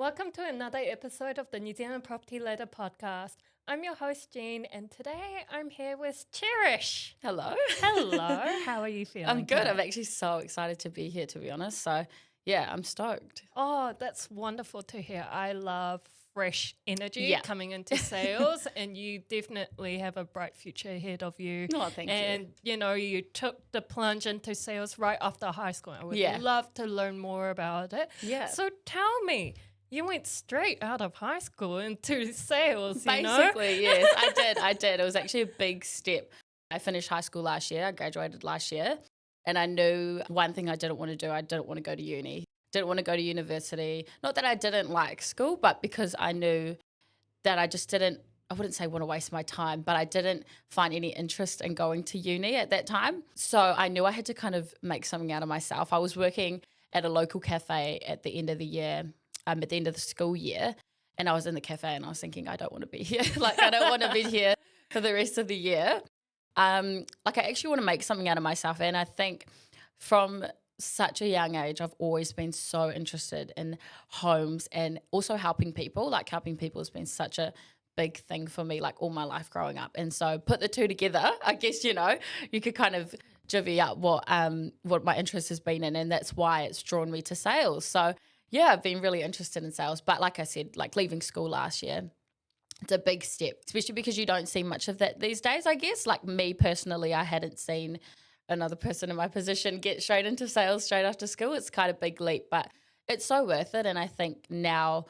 Welcome to another episode of the New Zealand Property Ladder podcast. I'm your host, Jean, and today I'm here with Cherish. Hello. Hello, how are you feeling? I'm good. today? I'm actually so excited to be here, to be honest. So, yeah, I'm stoked. Oh, that's wonderful to hear. I love fresh energy Yeah. coming into sales, and you definitely have a bright future ahead of you. Oh, thank you. And, you took the plunge into sales right after high school. I would Yeah. love to learn more about it. Yeah. So tell me, you went straight out of high school into sales, you know? Basically, yes, I did. It was actually a big step. I finished high school last year. I graduated last year. And I knew one thing I didn't want to do. I didn't want to go to uni. Didn't want to go to university. Not that I didn't like school, but because I knew that I just didn't, I wouldn't say want to waste my time, but I didn't find any interest in going to uni at that time. So I knew I had to kind of make something out of myself. I was working at a local cafe at the end of the year, at the end of the school year. And I was in the cafe and I was thinking, I don't want to be here. I don't want to be here for the rest of the year. I actually want to make something out of myself. And I think from such a young age, I've always been so interested in homes and also helping people. Helping people has been such a big thing for me, all my life growing up. And so put the two together, I guess, you could kind of divvy up what my interest has been in. And that's why it's drawn me to sales. So yeah, I've been really interested in sales. But like I said, leaving school last year, it's a big step, especially because you don't see much of that these days, I guess. Me personally, I hadn't seen another person in my position get straight into sales straight after school. It's quite a big leap, but it's so worth it. And I think now,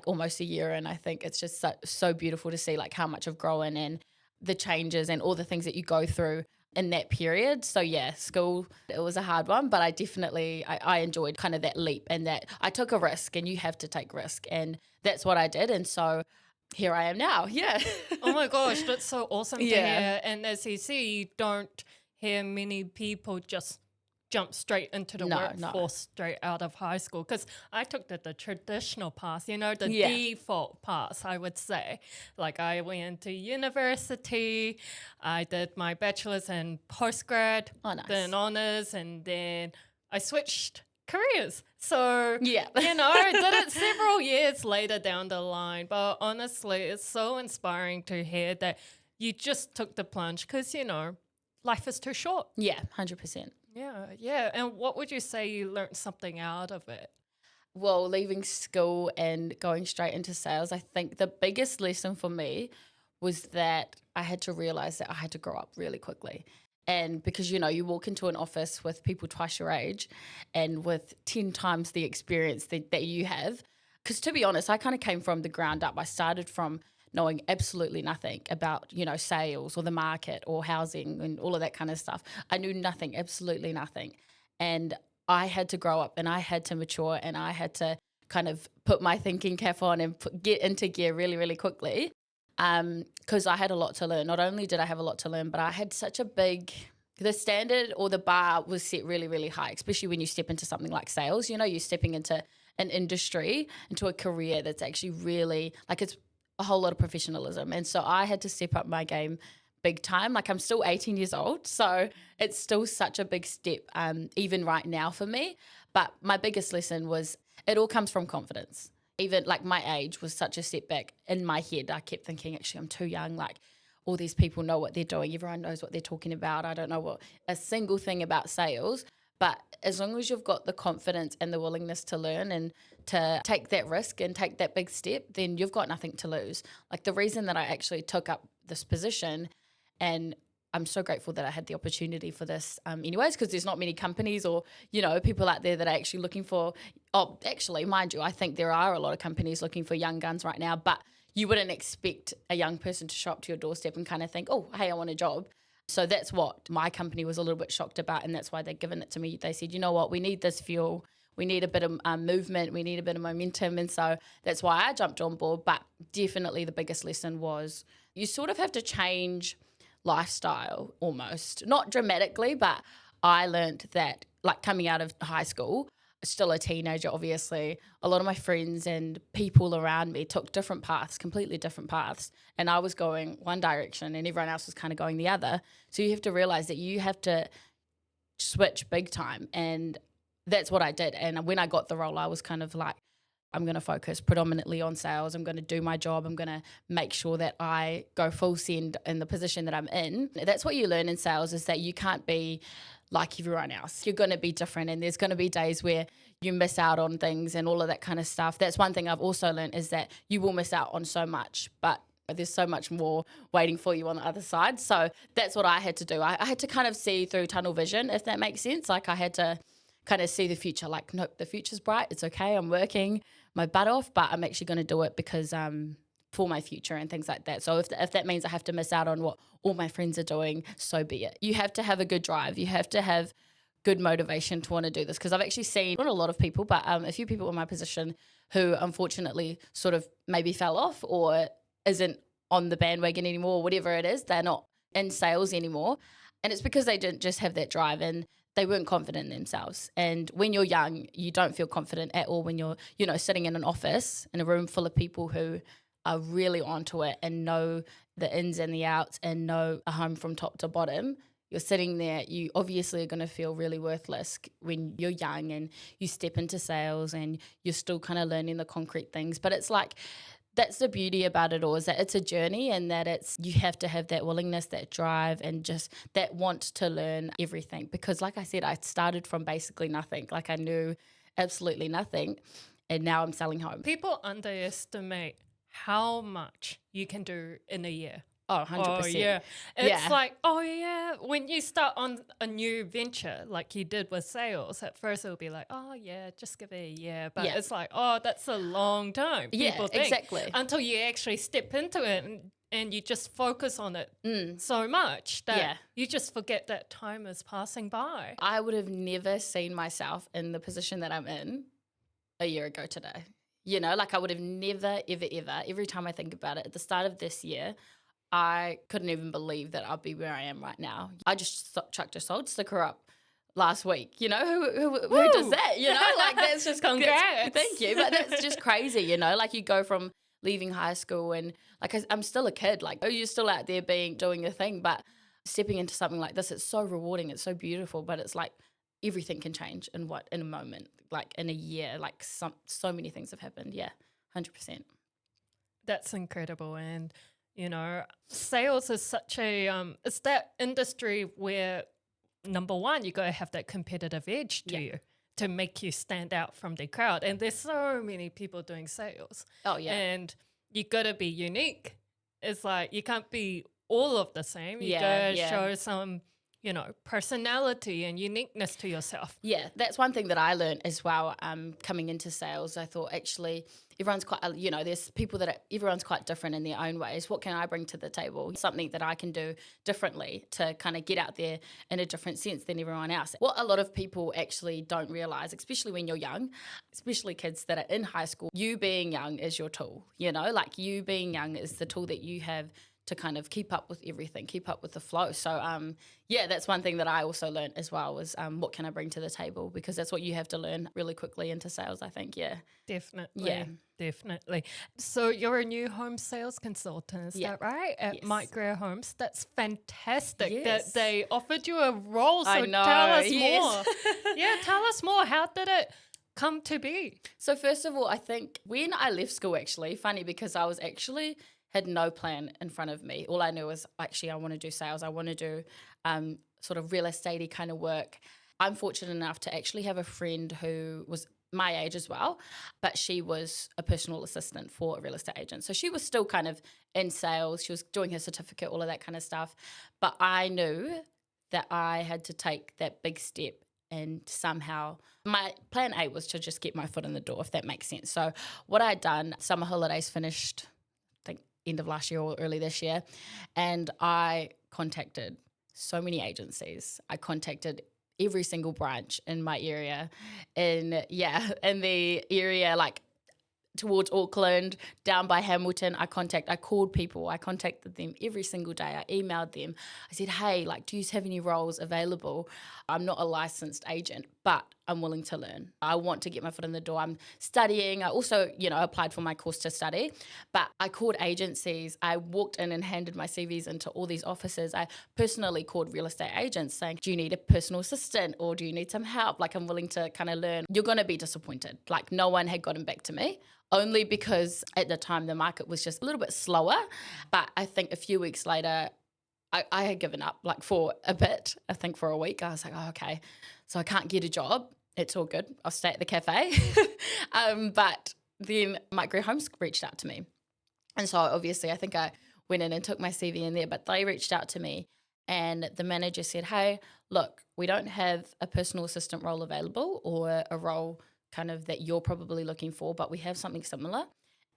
almost a year in, I think it's just so beautiful to see how much I've grown and the changes and all the things that you go through in that period. So yeah, school, it was a hard one, but I enjoyed kind of that leap and that I took a risk, and you have to take risk. And that's what I did. And so here I am now. Yeah. Oh my gosh, that's so awesome to Yeah. hear. And as you see, you don't hear many people just jump straight into the No. workforce straight out of high school. Because I took the traditional path, the Yeah. default path, I would say. I went to university, I did my bachelor's and postgrad, Oh, nice. then honours, and then I switched careers. So, Yeah. I did it several years later down the line. But honestly, it's so inspiring to hear that you just took the plunge because, life is too short. Yeah, 100%. Yeah. And what would you say you learned something out of it? Well, leaving school and going straight into sales, I think the biggest lesson for me was that I had to realize that I had to grow up really quickly. And because, you walk into an office with people twice your age and with 10 times the experience that you have. Because to be honest, I kind of came from the ground up. I started from knowing absolutely nothing about, sales or the market or housing and all of that kind of stuff. I knew nothing, absolutely nothing. And I had to grow up and I had to mature and I had to kind of put my thinking cap on and get into gear really, really quickly. Because I had a lot to learn. Not only did I have a lot to learn, but I had the standard or the bar was set really, really high, especially when you step into something like sales. You're stepping into an industry, into a career that's actually really, it's a whole lot of professionalism. And so I had to step up my game big time. I'm still 18 years old, so it's still such a big step, even right now for me. But my biggest lesson was it all comes from confidence. Even my age was such a setback in my head. I kept thinking, actually, I'm too young. All these people know what they're doing. Everyone knows what they're talking about. I don't know a single thing about sales. But as long as you've got the confidence and the willingness to learn and to take that risk and take that big step, then you've got nothing to lose. The reason that I actually took up this position, and I'm so grateful that I had the opportunity for this anyways, because there's not many companies or, people out there that are actually looking for, actually, mind you, I think there are a lot of companies looking for young guns right now, but you wouldn't expect a young person to show up to your doorstep and kind of think, oh, hey, I want a job. So that's what my company was a little bit shocked about, and that's why they've given it to me. They said, you know what, we need this fuel. We need a bit of movement. We need a bit of momentum. And so that's why I jumped on board. But definitely the biggest lesson was you sort of have to change lifestyle almost. Not dramatically, but I learned that coming out of high school, still a teenager, obviously, a lot of my friends and people around me took different paths, completely different paths. And I was going one direction and everyone else was kind of going the other. So you have to realize that you have to switch big time. And that's what I did. And when I got the role, I was kind of I'm going to focus predominantly on sales. I'm going to do my job. I'm going to make sure that I go full send in the position that I'm in. That's what you learn in sales, is that you can't be like everyone else. You're going to be different, and there's going to be days where you miss out on things and all of that kind of stuff. That's one thing I've also learned, is that you will miss out on so much, but there's so much more waiting for you on the other side. So that's what I had to do. I had to kind of see through tunnel vision, if that makes sense. Like, I had to kind of see the future, like, nope, the future's bright. It's okay. I'm working my butt off, but I'm actually going to do it because for my future and things like that. So if that means I have to miss out on what all my friends are doing, so be it. You have to have a good drive. You have to have good motivation to want to do this, because I've actually seen, not a lot of people, but a few people in my position who unfortunately sort of maybe fell off or isn't on the bandwagon anymore, or whatever it is. They're not in sales anymore. And it's because they didn't just have that drive, and they weren't confident in themselves. And when you're young, you don't feel confident at all when you're, sitting in an office in a room full of people who are really onto it and know the ins and the outs and know a home from top to bottom. You're sitting there, you obviously are going to feel really worthless when you're young and you step into sales and you're still kind of learning the concrete things. But it's like, that's the beauty about it all, is that it's a journey, and that you have to have that willingness, that drive, and just that want to learn everything. Because like I said, I started from basically nothing. Like, I knew absolutely nothing, and now I'm selling homes. People underestimate how much you can do in a year. Oh, 100%. Oh, yeah. It's like, oh, yeah, when you start on a new venture, like you did with sales, at first it'll be like, oh, yeah, just give it a year. But it's like, oh, that's a long time. People think. Exactly. Until you actually step into it and you just focus on it so much that you just forget that time is passing by. I would have never seen myself in the position that I'm in a year ago today. Like, I would have never, ever, ever, every time I think about it, at the start of this year, I couldn't even believe that I'd be where I am right now. I just chucked a sold sticker up last week. Who does that? Like, that's just congrats. Thank you. But that's just crazy. Like, you go from leaving high school and like, I'm still a kid. Like, you're still out there doing your thing, but stepping into something like this, it's so rewarding. It's so beautiful, but it's like everything can change in a moment, like in a year. Like, so many things have happened. Yeah, 100%. That's incredible. And sales is such a it's that industry where, number one, you got to have that competitive edge to you to make you stand out from the crowd. And there's so many people doing sales. Oh, yeah. And you got to be unique. It's like, you can't be all of the same. You got to show some, personality and uniqueness to yourself. Yeah, that's one thing that I learned as well coming into sales. I thought, actually, everyone's quite, there's people everyone's quite different in their own ways. What can I bring to the table? Something that I can do differently to kind of get out there in a different sense than everyone else. What a lot of people actually don't realize, especially when you're young, especially kids that are in high school, you being young is your tool. Like, you being young is the tool that you have to kind of keep up with everything, keep up with the flow. So, that's one thing that I also learned as well, was what can I bring to the table? Because that's what you have to learn really quickly into sales, I think. Yeah. Definitely. Yeah. Definitely. So you're a new home sales consultant, is that right? At Greer Homes. That's fantastic that they offered you a role. So I know. Tell us more. Tell us more. How did it come to be? So first of all, I think when I left school, actually, funny, because I was actually had no plan in front of me. All I knew was, actually, I want to do sales. I want to do sort of real estate-y kind of work. I'm fortunate enough to actually have a friend who was my age as well, but she was a personal assistant for a real estate agent. So she was still kind of in sales. She was doing her certificate, all of that kind of stuff. But I knew that I had to take that big step, and somehow my plan A was to just get my foot in the door, if that makes sense. So what I'd done, summer holidays finished, end of last year or early this year, and I contacted so many agencies. I contacted every single branch in my area, in the area like towards Auckland, down by Hamilton. I called people. I contacted them every single day. I emailed them. I said, hey, like, do you have any roles available? I'm not a licensed agent, but I'm willing to learn. I want to get my foot in the door. I'm studying. I also, applied for my course to study, but I called agencies. I walked in and handed my CVs into all these offices. I personally called real estate agents saying, do you need a personal assistant or do you need some help? Like, I'm willing to kind of learn. You're going to be disappointed. Like, no one had gotten back to me, only because at the time the market was just a little bit slower. But I think a few weeks later, I had given up, like, for a bit. I think for a week. I was like, oh, okay, so I can't get a job. It's all good. I'll stay at the cafe. But then Greer Homes reached out to me. And so obviously I think I went in and took my CV in there, but they reached out to me and the manager said, hey, look, we don't have a personal assistant role available or a role kind of that you're probably looking for, but we have something similar.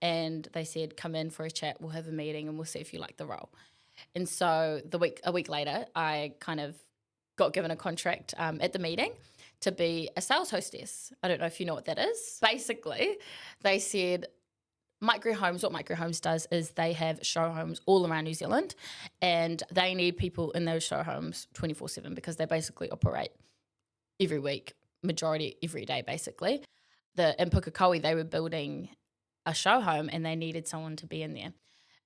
And they said, come in for a chat. We'll have a meeting and we'll see if you like the role. And so a week later, I kind of got given a contract at the meeting to be a sales hostess. I don't know if you know what that is. Basically, they said, what Greer Homes does is they have show homes all around New Zealand and they need people in those show homes 24/7 because they basically operate every week, majority every day basically. In Pukekohe, they were building a show home and they needed someone to be in there.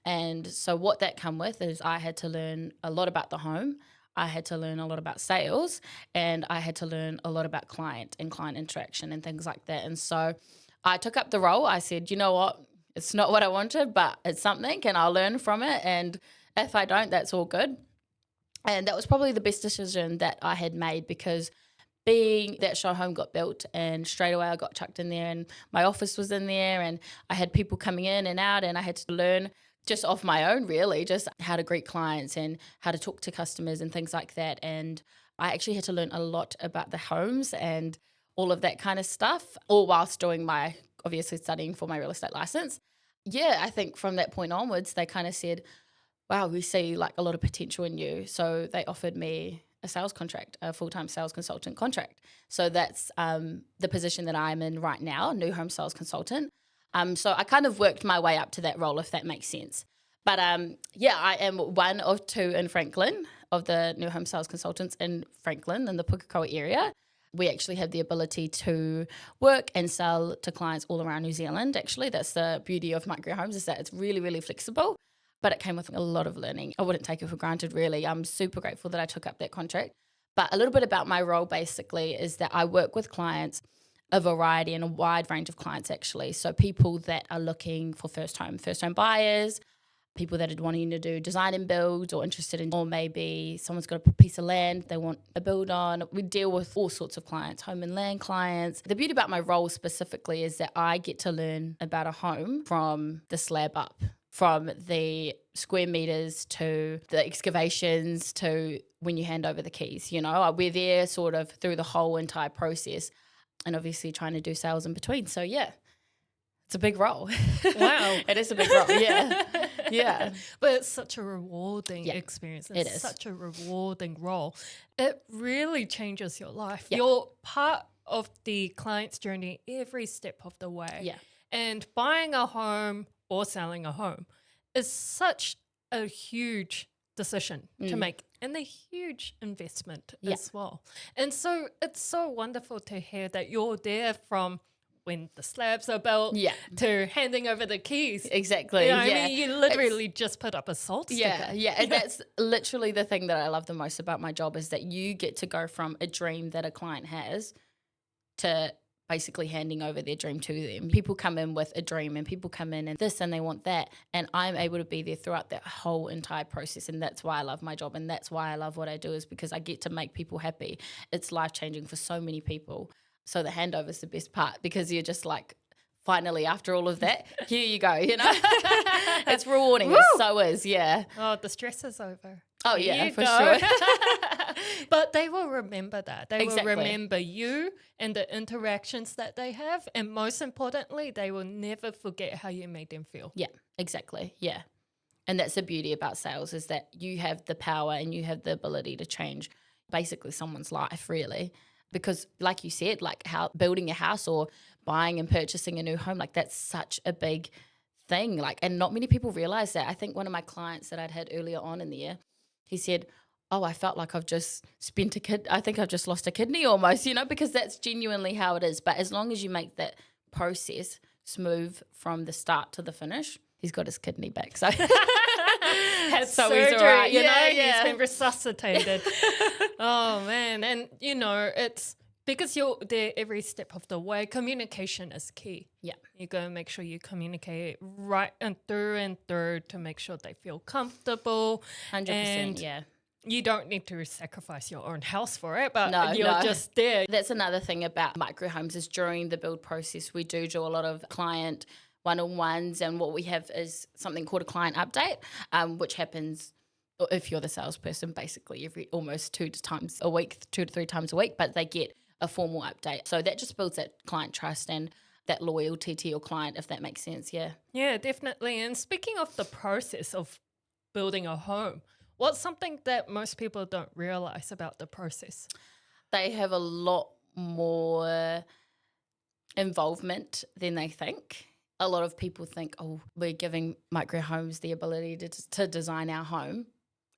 And so what that come with is I had to learn a lot about the home. I had to learn a lot about sales and I had to learn a lot about client interaction and things like that. And so I took up the role. I said, you know what? It's not what I wanted, but it's something and I'll learn from it. And if I don't, that's all good. And that was probably the best decision that I had made because being that show home got built and straight away I got chucked in there and my office was in there and I had people coming in and out and I had to learn just off my own, really, just how to greet clients and how to talk to customers and things like that. And I actually had to learn a lot about the homes and all of that kind of stuff, all whilst doing obviously studying for my real estate license. Yeah, I think from that point onwards, they kind of said, wow, we see like a lot of potential in you. So they offered me a sales contract, a full-time sales consultant contract. So that's the position that I'm in right now, new home sales consultant. So I kind of worked my way up to that role, if that makes sense. But I am one of two in Franklin, of the new home sales consultants in Franklin, in the Pukekohe area. We actually have the ability to work and sell to clients all around New Zealand. Actually, that's the beauty of Greer Homes, is that it's really, really flexible. But it came with a lot of learning. I wouldn't take it for granted, really. I'm super grateful that I took up that contract. But a little bit about my role, basically, is that I work with clients, a variety and a wide range of clients, actually. So people that are looking for first home buyers, people that are wanting to do design and build or interested in, or maybe someone's got a piece of land they want a build on. We deal with all sorts of clients, home and land clients. The beauty about my role specifically is that I get to learn about a home from the slab up, from the square meters to the excavations to when you hand over the keys. We're there sort of through the whole entire process and obviously trying to do sales in between. So, yeah, it's a big role. Wow. It is a big role, yeah. Yeah. But it's such a rewarding experience. It's it is. such a rewarding role. It really changes your life. Yeah. You're part of the client's journey every step of the way. Yeah. And buying a home or selling a home is such a huge decision to make and a huge investment as well. And so it's so wonderful to hear that you're there from when the slabs are built to handing over the keys. Exactly. I mean, you literally just put up a salt sticker. Yeah. And that's literally the thing that I love the most about my job, is that you get to go from a dream that a client has to basically handing over their dream to them. People come in with a dream and people come in and this and they want that. And I'm able to be there throughout that whole entire process. And that's why I love my job. And that's why I love what I do, is because I get to make people happy. It's life-changing for so many people. So the handover is the best part, because you're just like, finally, after all of that, here you go, It's rewarding. Woo! It so is, yeah. Oh, the stress is over. Oh, yeah, for sure. But they will remember that. They Exactly. will remember you and the interactions that they have. And most importantly, they will never forget how you made them feel. Yeah, exactly. Yeah. And that's the beauty about sales, is that you have the power and you have the ability to change basically someone's life, really. Because like you said, like how building a house or buying and purchasing a new home, like that's such a big thing. Like, and not many people realize that. I think one of my clients that I'd had earlier on in the year, he said, oh, I felt like I've just spent I think I've just lost a kidney almost, because that's genuinely how it is. But as long as you make that process smooth from the start to the finish, he's got his kidney back. So, Had so he's surgery, all right, he's been resuscitated. Oh man, and it's because you're there every step of the way. Communication is key. Yeah. You got to make sure you communicate right and through to make sure they feel comfortable. 100%, and yeah. You don't need to sacrifice your own house for it, but No, you're no. just there. That's another thing about micro homes is during the build process, we do a lot of client one-on-ones, and what we have is something called a client update, which happens if you're the salesperson basically almost 2 times a week, 2 to 3 times a week, but they get a formal update. So that just builds that client trust and that loyalty to your client, if that makes sense. Yeah. Yeah, definitely. And speaking of the process of building a home, what's something that most people don't realize about the process? They have a lot more involvement than they think. A lot of people think, oh, we're giving micro homes the ability to design our home.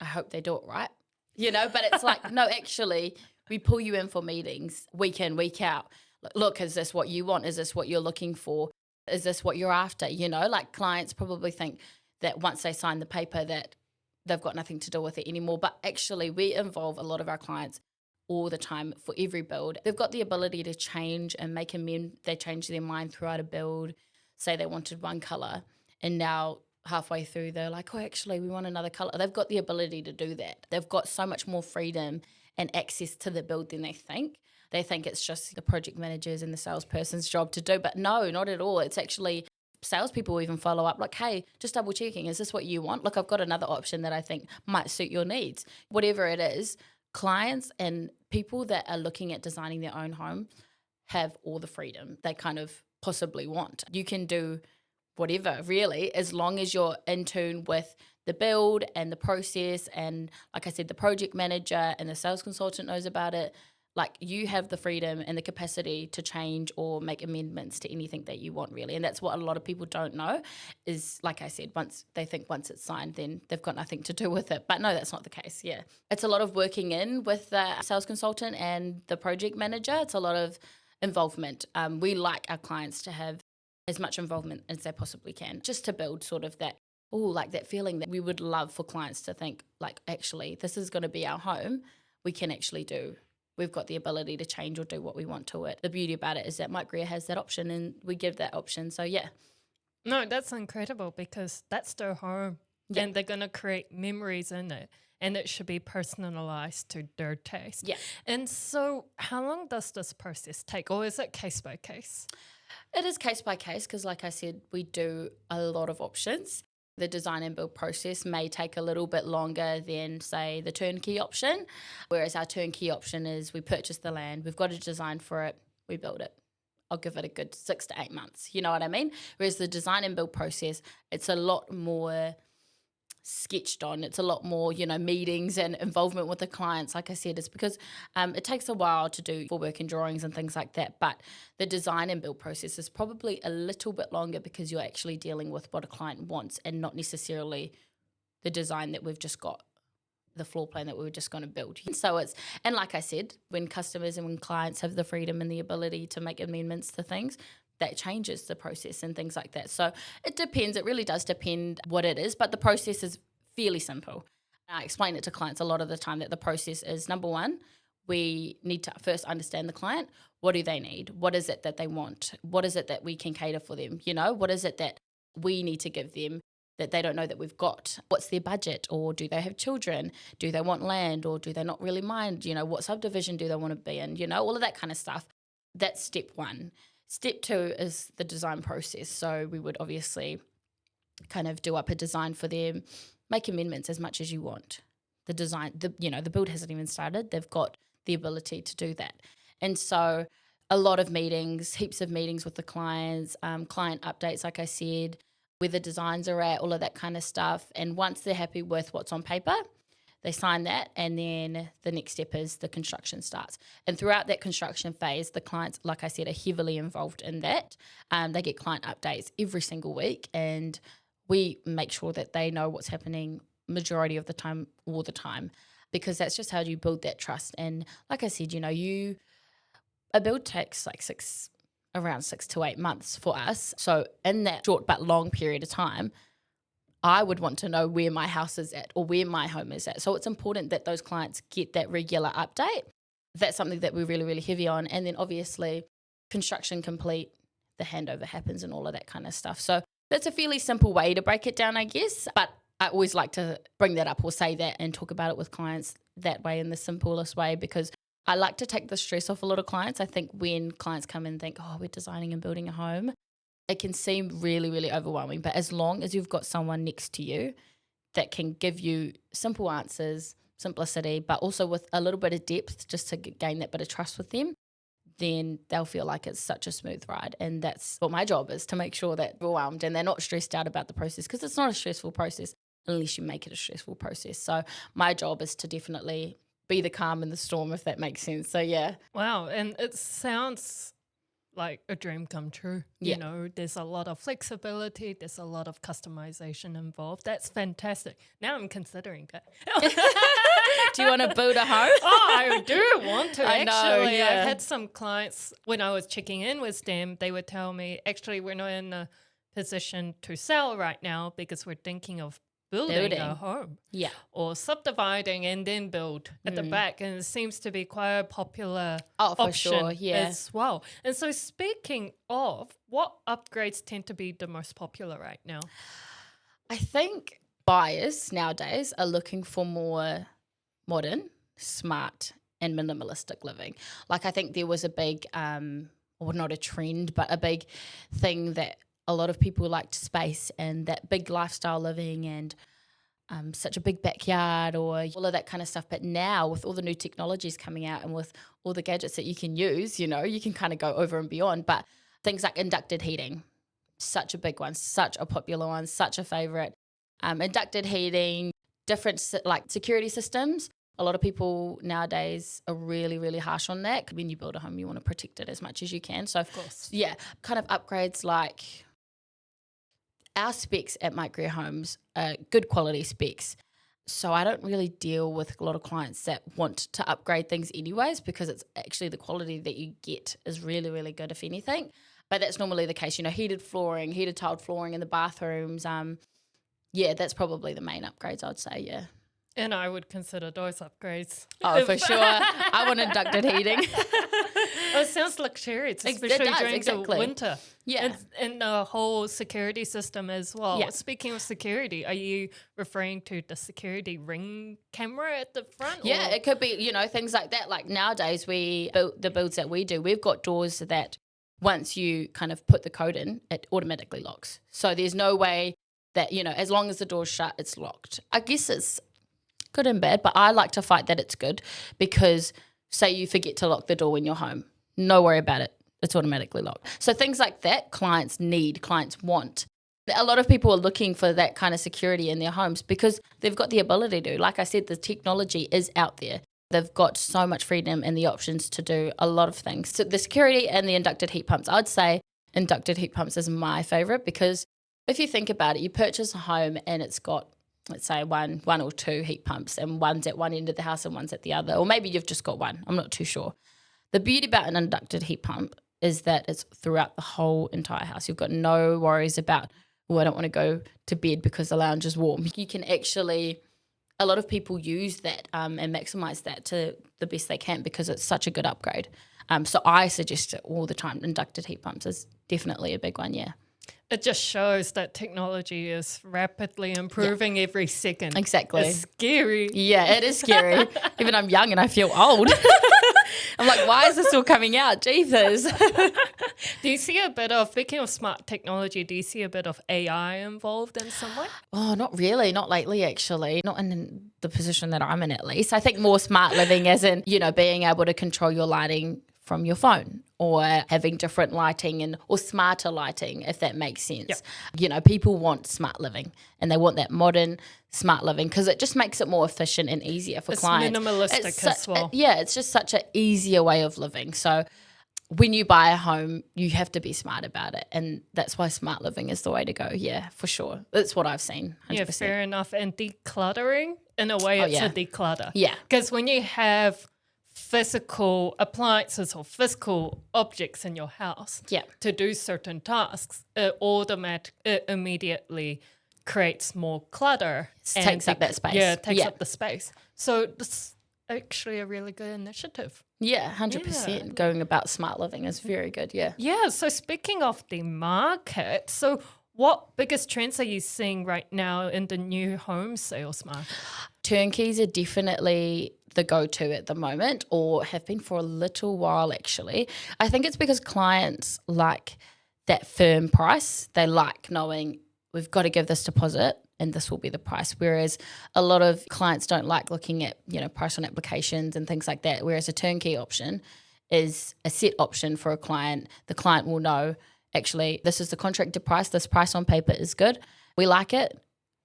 I hope they do it right. But it's like, no, actually, we pull you in for meetings week in, week out. Look, is this what you want? Is this what you're looking for? Is this what you're after? Like clients probably think that once they sign the paper that they've got nothing to do with it anymore. But actually, we involve a lot of our clients all the time for every build. They've got the ability to change and make amend. They change their mind throughout a build. Say they wanted one color, and now halfway through they're like, oh, actually, we want another color. They've got the ability to do that. They've got so much more freedom and access to the build than they think. They think it's just the project managers and the salesperson's job to do, but no, not at all. It's actually salespeople even follow up like, hey, just double checking, is this what you want? Look, I've got another option that I think might suit your needs. Whatever it is, clients and people that are looking at designing their own home have all the freedom they kind of possibly want. You can do whatever, really, as long as you're in tune with the build and the process. And like I said, the project manager and the sales consultant knows about it. Like, you have the freedom and the capacity to change or make amendments to anything that you want, really. And that's what a lot of people don't know is, like I said, once it's signed, then they've got nothing to do with it. But no, that's not the case. Yeah. It's a lot of working in with the sales consultant and the project manager. It's a lot of involvement. We like our clients to have as much involvement as they possibly can, just to build sort of that, like that feeling that we would love for clients to think, like, actually, this is going to be our home. We can actually do. We've got the ability to change or do what we want to it. The beauty about it is that Mike Greer has that option, and we give that option. So, yeah. No, that's incredible because that's their home. Yeah. And they're going to create memories in it. And it should be personalized to their taste. Yeah. And so how long does this process take? Or is it case by case? It is case by case because, like I said, we do a lot of options. The design and build process may take a little bit longer than, say, the turnkey option, whereas our turnkey option is we purchase the land, we've got a design for it, we build it. I'll give it a good 6 to 8 months, you know what I mean? Whereas the design and build process, it's a lot more sketched on. It's a lot more, meetings and involvement with the clients. Like I said, it's because it takes a while to do for work and drawings and things like that. But the design and build process is probably a little bit longer because you're actually dealing with what a client wants and not necessarily the design that we've just got, the floor plan that we were just going to build. So and like I said, when customers and when clients have the freedom and the ability to make amendments to things, that changes the process and things like that. So it depends. It really does depend what it is, but the process is fairly simple. I explain it to clients a lot of the time that the process is, number one, we need to first understand the client. What do they need? What is it that they want? What is it that we can cater for them? What is it that we need to give them that they don't know that we've got? What's their budget? Or do they have children? Do they want land? Or do they not really mind? What subdivision do they want to be in? All of that kind of stuff. That's step one. Step two is the design process. So we would obviously kind of do up a design for them, make amendments as much as you want. The design, the build hasn't even started. They've got the ability to do that. And so a lot of meetings, heaps of meetings with the clients, client updates, like I said, where the designs are at, all of that kind of stuff. And once they're happy with what's on paper, they sign that, and then the next step is the construction starts. And throughout that construction phase, the clients, like I said, are heavily involved in that. They get client updates every single week, and we make sure that they know what's happening majority of the time, all the time. because that's just how you build that trust. And like I said, a build takes like around 6 to 8 months for us. So in that short but long period of time, I would want to know where my house is at or where my home is at. So it's important that those clients get that regular update. That's something that we're really, really heavy on. And then obviously construction complete, the handover happens and all of that kind of stuff. So that's a fairly simple way to break it down, I guess. But I always like to bring that up or say that and talk about it with clients that way, in the simplest way, because I like to take the stress off a lot of clients. I think when clients come in and think, oh, we're designing and building a home, it can seem really, really overwhelming. But as long as you've got someone next to you that can give you simple answers, simplicity, but also with a little bit of depth just to gain that bit of trust with them, then they'll feel like it's such a smooth ride. And that's what my job is, to make sure that they're overwhelmed and they're not stressed out about the process, because it's not a stressful process unless you make it a stressful process. So my job is to definitely be the calm in the storm, if that makes sense. So yeah. Wow. And it sounds like a dream come true. Yeah. You know, there's a lot of flexibility, there's a lot of customization involved. That's fantastic. Now I'm considering that. Do you want to build a home? Oh, I do want to. I know, Actually, yeah. I've had some clients, when I was checking in with them, they would tell me, actually, we're not in a position to sell right now because we're thinking of building a home. Yeah. Or subdividing and then build at the back. And it seems to be quite a popular option as well. And so speaking of, what upgrades tend to be the most popular right now? I think buyers nowadays are looking for more modern, smart, and minimalistic living. Like, I think there was a big, or not a trend, but a big thing that a lot of people liked space and that big lifestyle living and such a big backyard or all of that kind of stuff. But now with all the new technologies coming out and with all the gadgets that you can use, you can kind of go over and beyond. But things like inducted heating, such a big one, such a popular one, such a favorite. Inducted heating, different like security systems. A lot of people nowadays are really, really harsh on that. When you build a home, you want to protect it as much as you can. So, of course, yeah, kind of upgrades like our specs at Greer Homes are good quality specs. So I don't really deal with a lot of clients that want to upgrade things anyways, because it's actually the quality that you get is really, really good, if anything. But that's normally the case, heated flooring, heated tiled flooring in the bathrooms. Yeah, that's probably the main upgrades, I'd say, yeah. And I would consider those upgrades. Oh, for sure. I want inducted heating. It sounds luxurious, especially during the winter. Yeah. And the whole security system as well. Yeah. Speaking of security, are you referring to the security ring camera at the front? Yeah, or? it could be, things like that. Like nowadays, the builds that we do, we've got doors that once you kind of put the code in, it automatically locks. So there's no way that, as long as the door's shut, it's locked. I guess it's good and bad, but I like to fight that it's good, because say you forget to lock the door when you're home, no worry about it, it's automatically locked. So things like that clients want. A lot of people are looking for that kind of security in their homes because they've got the ability to. Like I said, the technology is out there. They've got so much freedom and the options to do a lot of things. So the security and the inducted heat pumps, I'd say inducted heat pumps is my favourite, because if you think about it, you purchase a home and it's got, let's say, one or two heat pumps, and one's at one end of the house and one's at the other, or maybe you've just got one. I'm not too sure. The beauty about an inducted heat pump is that it's throughout the whole entire house. You've got no worries about, I don't want to go to bed because the lounge is warm. You can actually, a lot of people use that and maximize that to the best they can, because it's such a good upgrade. So I suggest it all the time. Inducted heat pumps is definitely a big one, yeah. It just shows that technology is rapidly improving every second. Exactly. It's scary. Yeah, it is scary. Even I'm young and I feel old. I'm like, why is this still coming out? Jesus. Do you see a bit of, speaking of smart technology, do you see a bit of AI involved in some way? Oh, not really. Not lately, actually. Not in the position that I'm in, at least. I think more smart living as in, being able to control your lighting from your phone, or having different lighting or smarter lighting, if that makes sense. Yep. People want smart living and they want that modern smart living because it just makes it more efficient and easier for clients. Minimalistic as well. It's just such an easier way of living. So when you buy a home, you have to be smart about it, and that's why smart living is the way to go. Yeah, for sure. That's what I've seen. 100%. Yeah, fair enough. And decluttering in a way, it's yeah. a declutter. Yeah. Because when you have physical appliances or physical objects in your house Yeah. to do certain tasks, it immediately creates more clutter. It takes up that space. Yeah, it takes up the space. So this is actually a really good initiative. Yeah, 100%. Going about smart living is very good, yeah. Yeah, so speaking of the market, so what biggest trends are you seeing right now in the new home sales market? Turnkeys are definitely the go-to at the moment, or have been for a little while actually. I think it's because clients like that firm price. They like knowing we've got to give this deposit and this will be the price. Whereas a lot of clients don't like looking at, price on applications and things like that. Whereas a turnkey option is a set option for a client. The client will know, actually, this is the contracted price. This price on paper is good. We like it.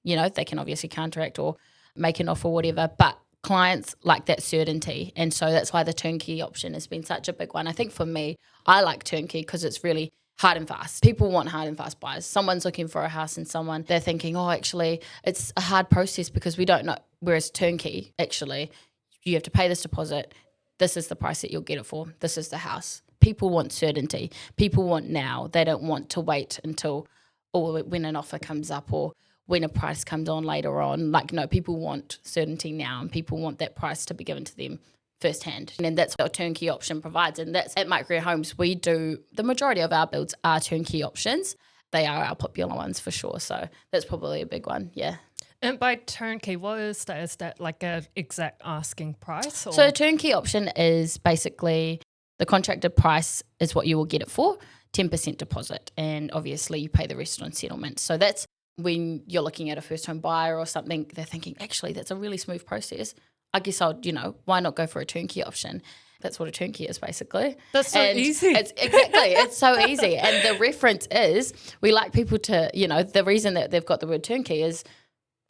They can obviously counteract or make an offer, whatever. But clients like that certainty. And so that's why the turnkey option has been such a big one. I think for me, I like turnkey because it's really hard and fast. People want hard and fast buyers. Someone's looking for a house and they're thinking, actually, it's a hard process because we don't know. Whereas turnkey, actually, you have to pay this deposit. This is the price that you'll get it for. This is the house. People want certainty. People want now. They don't want to wait until when an offer comes up or when a price comes on later on. No, people want certainty now, and people want that price to be given to them firsthand. And that's what a turnkey option provides. And that's at Greer Homes, we do, the majority of our builds are turnkey options. They are our popular ones for sure. So that's probably a big one, yeah. And by turnkey, what is that? Is that like an exact asking price? Or? So a turnkey option is basically the contracted price is what you will get it for, 10% deposit. And obviously you pay the rest on settlement. So that's when you're looking at a first home buyer or something, they're thinking, actually, that's a really smooth process. I guess why not go for a turnkey option? That's what a turnkey is basically. That's so easy. It's so easy. And the reference is, we like people to, the reason that they've got the word turnkey is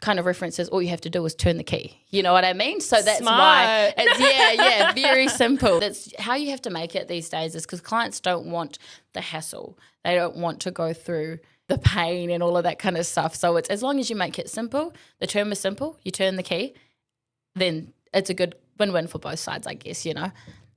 kind of references all you have to do is turn the key. You know what I mean? So that's why it's very simple. That's how you have to make it these days, is because clients don't want the hassle. They don't want to go through the pain and all of that kind of stuff. So it's as long as you make it simple, the term is simple, you turn the key, then it's a good win-win for both sides, I guess,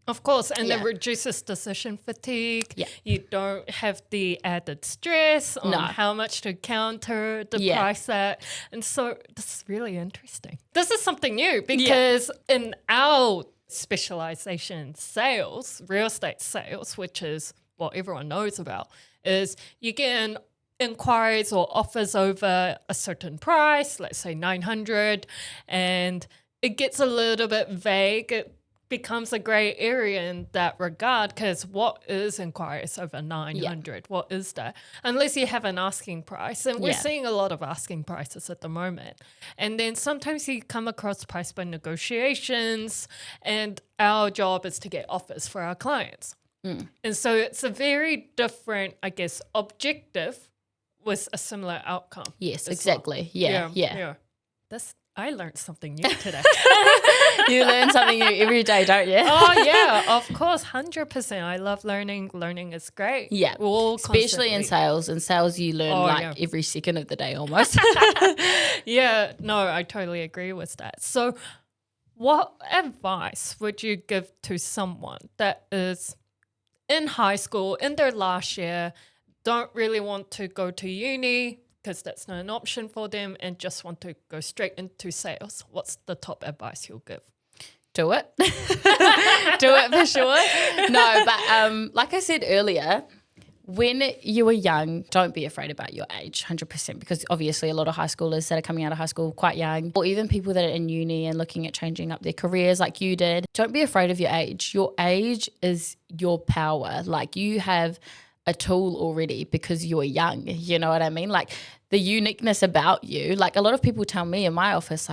Of course, and it reduces decision fatigue. Yeah. You don't have the added stress on how much to counter the price at. And so this is really interesting. This is something new because in our specialization sales, real estate sales, which is what everyone knows about, is you get inquiries or offers over a certain price, let's say 900, and it gets a little bit vague. It becomes a gray area in that regard, because what is inquiries over 900? What is that? Unless you have an asking price. And we're seeing a lot of asking prices at the moment. And then sometimes you come across price by negotiations, and our job is to get offers for our clients. And so it's a very different, I guess, objective with a similar outcome. Yes, exactly. Well. Yeah. I learned something new today. You learn something new every day, don't you? Oh, yeah, of course, 100%. I love learning. Learning is great. Yeah, especially in sales. In sales, you learn every second of the day almost. Yeah, no, I totally agree with that. So what advice would you give to someone that is in high school, in their last year, don't really want to go to uni because that's not an option for them, and just want to go straight into sales? What's the top advice you'll give? Do it. Do it for sure. No, but like I said earlier, when you are young, don't be afraid about your age, 100%, because obviously a lot of high schoolers that are coming out of high school quite young, or even people that are in uni and looking at changing up their careers like you did, don't be afraid of your age. Your age is your power. You have a tool already because you're young, you know what I mean? The uniqueness about you, a lot of people tell me in my office,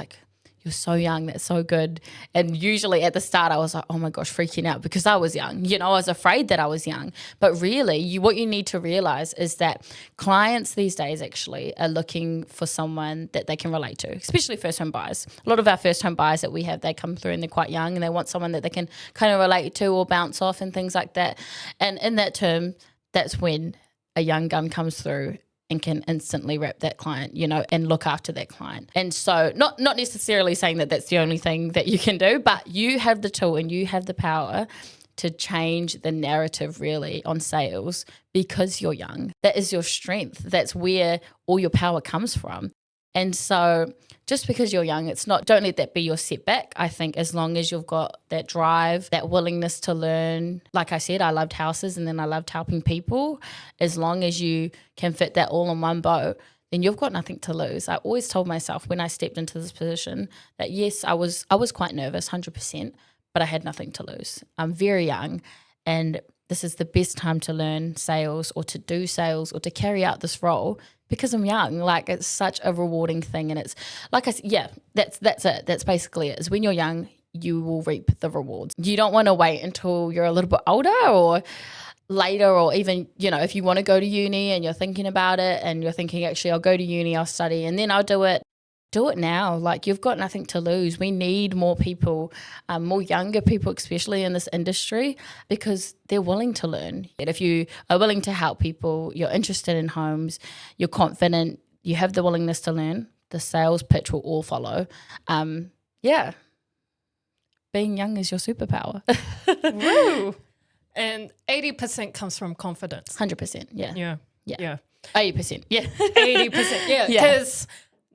you're so young, that's so good. And usually at the start I was like, oh my gosh, freaking out because I was young. I was afraid that I was young. But really, what you need to realize is that clients these days actually are looking for someone that they can relate to, especially first home buyers. A lot of our first home buyers that we have, they come through and they're quite young and they want someone that they can kind of relate to or bounce off and things like that. And in that term, that's when a young gun comes through and can instantly wrap that client, you know, and look after that client. And so not necessarily saying that that's the only thing that you can do, but you have the tool and you have the power to change the narrative really on sales because you're young. That is your strength. That's where all your power comes from. And so just because you're young, don't let that be your setback. I think as long as you've got that drive, that willingness to learn, like I said, I loved houses and then I loved helping people. As long as you can fit that all in one boat, then you've got nothing to lose. I always told myself when I stepped into this position that yes, I was quite nervous, 100%, but I had nothing to lose. I'm very young and this is the best time to learn sales or to do sales or to carry out this role because I'm young. Like, it's such a rewarding thing. And it's like I said, yeah, that's it. That's basically it. Is when you're young, you will reap the rewards. You don't want to wait until you're a little bit older or later, or even, you know, if you want to go to uni and you're thinking about it and you're thinking, actually, I'll go to uni, I'll study, and then I'll do it. Do it now. Like, you've got nothing to lose. We need more people, more younger people, especially in this industry, because they're willing to learn. And if you are willing to help people, you're interested in homes, you're confident, you have the willingness to learn, the sales pitch will all follow. Yeah. Being young is your superpower. Woo! And 80% comes from confidence. 100%. Yeah. 80%. Yeah. 80%. Yeah. Because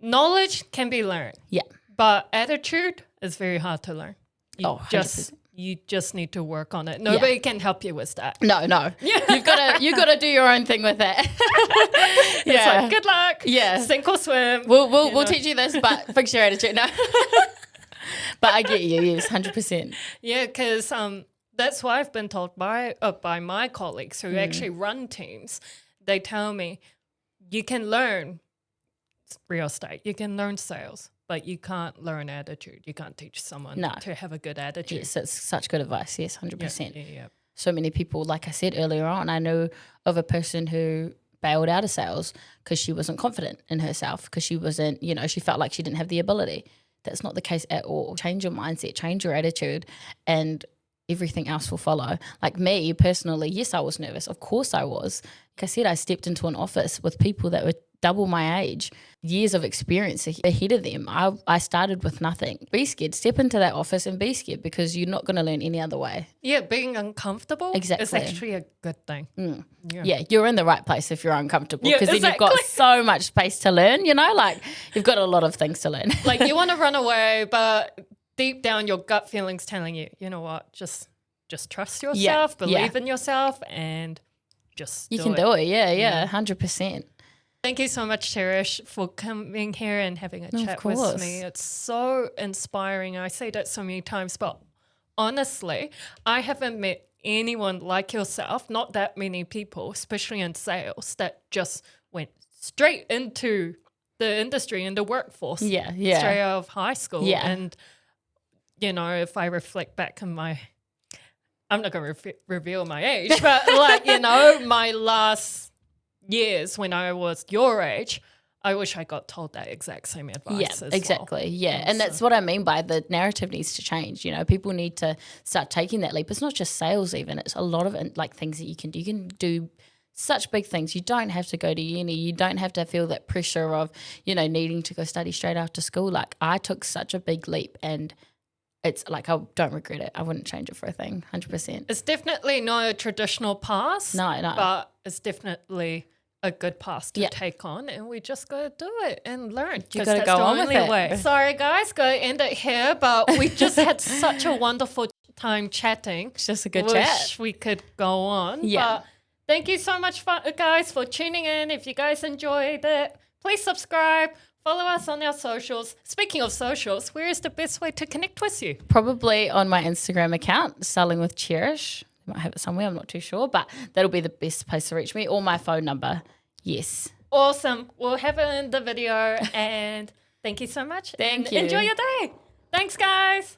knowledge can be learned. Yeah. But attitude is very hard to learn. You 100%. You just need to work on it. Nobody can help you with that. No. Yeah. You've got to do your own thing with that. It's like, good luck. Yeah. Sink or swim. We'll teach you this, but fix your attitude. No. But I get you. Yes, 100%. Yeah, because that's why I've been told by my colleagues who actually run teams. They tell me, you can learn real estate, you can learn sales, but you can't learn attitude. You can't teach someone to have a good attitude. Yes, it's such good advice. Yes, 100%. Yeah. So many people, like I said earlier on, I know of a person who bailed out of sales because she wasn't confident in herself, because she wasn't, you know, she felt like she didn't have the ability. That's not the case at all. Change your mindset, change your attitude, and everything else will follow. Like me personally, yes, I was nervous. Of course I was. Like I said, I stepped into an office with people that were double my age, years of experience ahead of them. I started with nothing. Be scared. Step into that office and be scared, because you're not going to learn any other way. Yeah, being uncomfortable is actually a good thing. Yeah, you're in the right place if you're uncomfortable, because then you've got so much space to learn, you know, like you've got a lot of things to learn. Like, you want to run away, but deep down your gut feeling's telling you, you know what, just trust yourself, believe in yourself, and just do it. Yeah, 100%. Thank you so much, Cherish, for coming here and having a chat with me. It's so inspiring. I say that so many times, but honestly, I haven't met anyone like yourself, not that many people, especially in sales, that just went straight into the industry and the workforce. Yeah. Straight out of high school. Yeah. And, you know, if I reflect back on I'm not going to reveal my age, but like, you know, my last years when I was your age, I wish I got told that exact same advice. Exactly. Yeah. And that's what I mean by the narrative needs to change. You know, people need to start taking that leap. It's not just sales even. It's a lot of like things that you can do. You can do such big things. You don't have to go to uni. You don't have to feel that pressure of, you know, needing to go study straight after school. Like, I took such a big leap, and it's like, I don't regret it. I wouldn't change it for a thing, 100%. It's definitely not a traditional path. No. But it's definitely a good path to take on, and we just got to do it and learn. You got to go on with it. Sorry, guys, got to end it here, but we just had such a wonderful time chatting. It's just a good chat. Wish we could go on. Yeah. But thank you so much, guys, for tuning in. If you guys enjoyed it, please subscribe. Follow us on our socials. Speaking of socials, where is the best way to connect with you? Probably on my Instagram account, Selling with Cherish. I might have it somewhere, I'm not too sure, but that'll be the best place to reach me, or my phone number. Yes. Awesome. We'll have it in the video, and thank you so much. Thank you. Enjoy your day. Thanks, guys.